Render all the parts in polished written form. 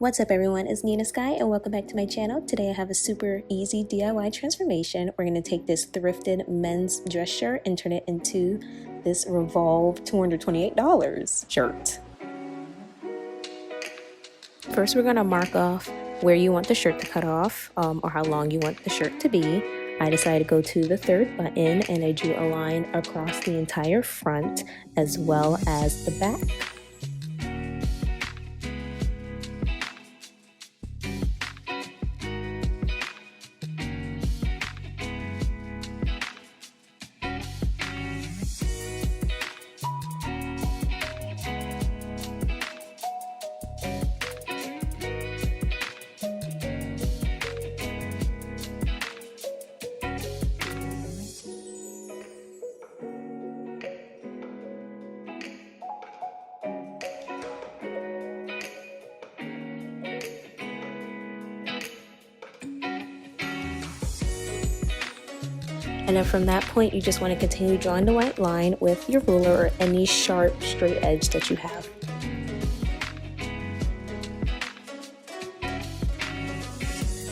What's up everyone, it's Nina Sky and welcome back to my channel. Today I have a super easy DIY transformation. We're going to take this thrifted men's dress shirt and turn it into this Revolve $228 shirt. First we're going to mark off where you want the shirt to cut off or how long you want the shirt to be. I decided to go to the third button and I drew a line across the entire front as well as the back. And then from that point, you just want to continue drawing the white line with your ruler or any sharp straight edge that you have.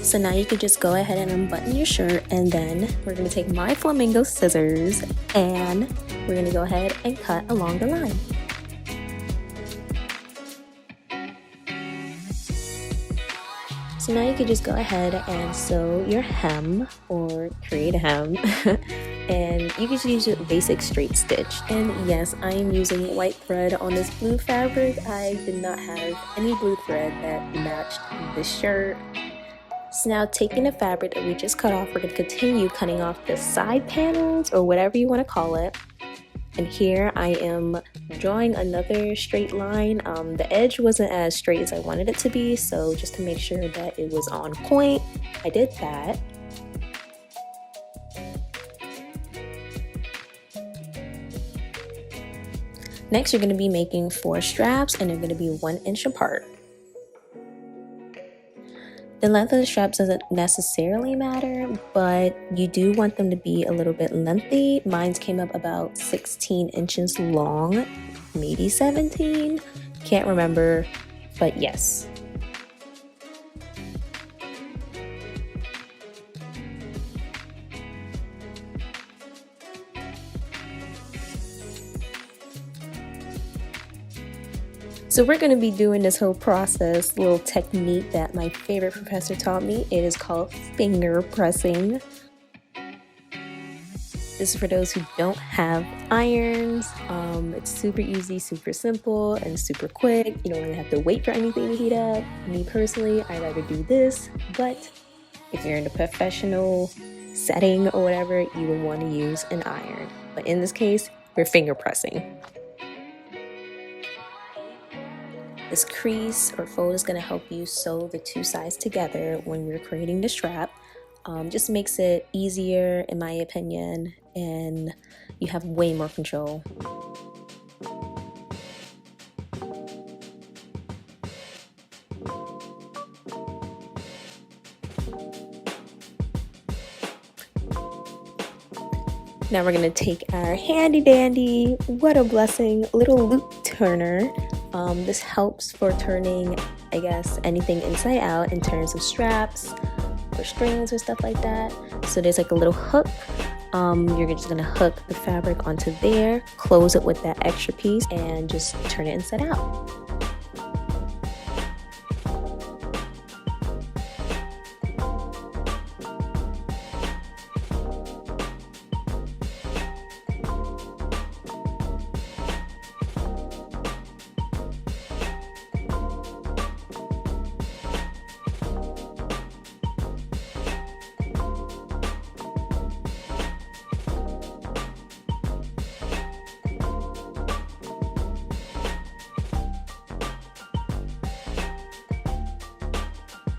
So now you can just go ahead and unbutton your shirt, and then we're going to take my flamingo scissors and we're going to go ahead and cut along the line. So now you can just go ahead and sew your hem or create a hem and you can just use a basic straight stitch. And yes, I am using white thread on this blue fabric. I did not have any blue thread that matched this shirt. So now taking the fabric that we just cut off, we're going to continue cutting off the side panels or whatever you want to call it. And here I am drawing another straight line. The edge wasn't as straight as I wanted it to be, so just to make sure that it was on point, I did that. Next, you're going to be making 4 straps and they're going to be 1 inch apart. The length of the straps doesn't necessarily matter, but you do want them to be a little bit lengthy. Mine came up about 16 inches long, maybe 17, can't remember, but yes. So we're going to be doing this whole process, little technique that my favorite professor taught me. It is called finger pressing. This is for those who don't have irons. It's super easy, super simple, and super quick. You don't really have to wait for anything to heat up. Me personally, I rather do this, but if you're in a professional setting or whatever, you would want to use an iron. But in this case, we're finger pressing. This crease or fold is going to help you sew the 2 sides together when you're creating the strap. Just makes it easier in my opinion, and you have way more control. Now we're going to take our handy dandy, what a blessing, little loop turner. This helps for turning, I guess, anything inside out in terms of straps or strings or stuff like that. So there's like a little hook. You're just going to hook the fabric onto there, close it with that extra piece, and just turn it inside out.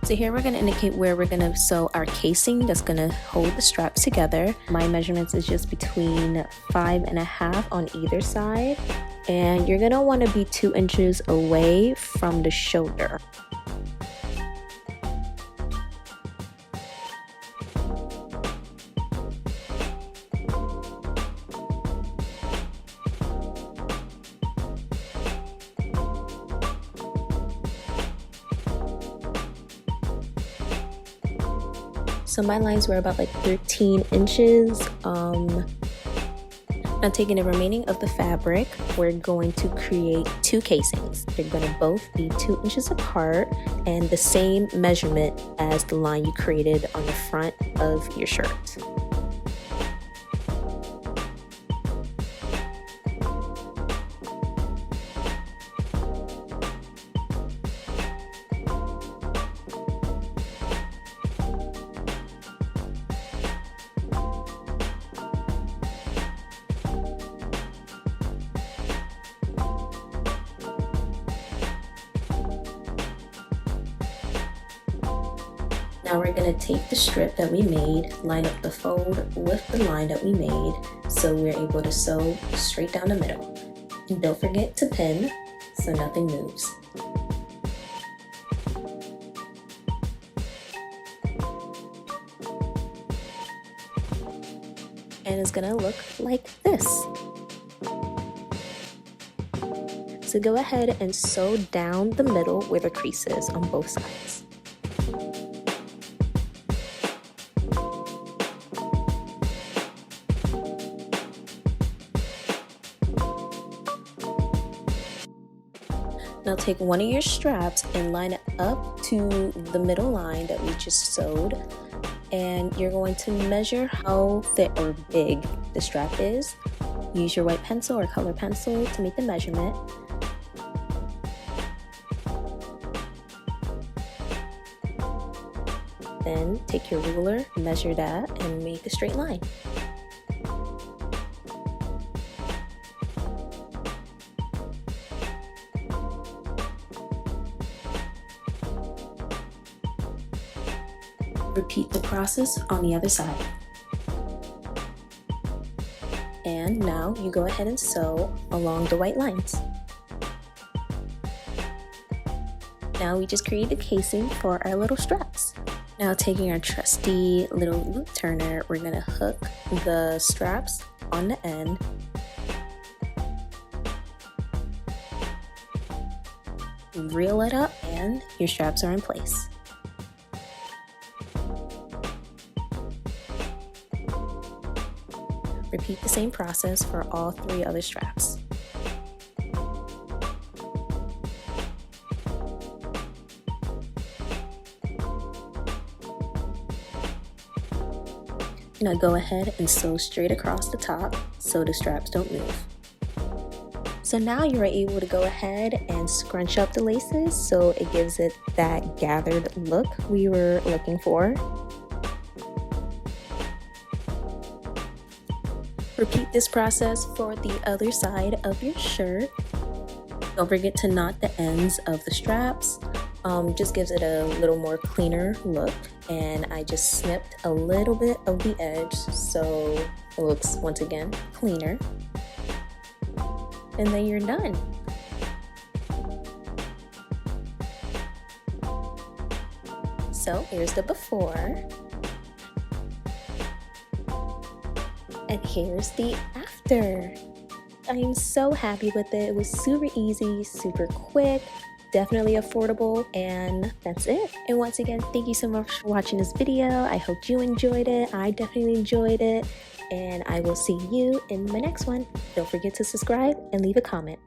So here we're going to indicate where we're going to sew our casing that's going to hold the straps together. My measurements is just between 5.5 on either side, and you're going to want to be 2 inches away from the shoulder. So my lines were about like 13 inches. Now taking the remaining of the fabric, we're going to create two casings. They're going to both be 2 inches apart and the same measurement as the line you created on the front of your shirt. Now we're going to take the strip that we made, line up the fold with the line that we made, so we're able to sew straight down the middle. And don't forget to pin so nothing moves. And it's going to look like this. So go ahead and sew down the middle where the crease is on both sides. Now take one of your straps and line it up to the middle line that we just sewed, and you're going to measure how thick or big the strap is. Use your white pencil or color pencil to make the measurement. Then take your ruler, measure that, and make a straight line. Repeat the process on the other side. And now you go ahead and sew along the white lines. Now we just created a casing for our little straps. Now taking our trusty little loop turner, we're gonna hook the straps on the end. Reel it up and your straps are in place. Repeat the same process for all 3 other straps. Now go ahead and sew straight across the top so the straps don't move. So now you're able to go ahead and scrunch up the laces so it gives it that gathered look we were looking for. Repeat this process for the other side of your shirt. Don't forget to knot the ends of the straps. Just gives it a little more cleaner look, and I just snipped a little bit of the edge so it looks once again cleaner. And then you're done. So here's the before. And here's the after. I am so happy with it. It was super easy, super quick, definitely affordable, and that's it. And once again, thank you so much for watching this video. I hope you enjoyed it. I definitely enjoyed it, and I will see you in my next one. Don't forget to subscribe and leave a comment.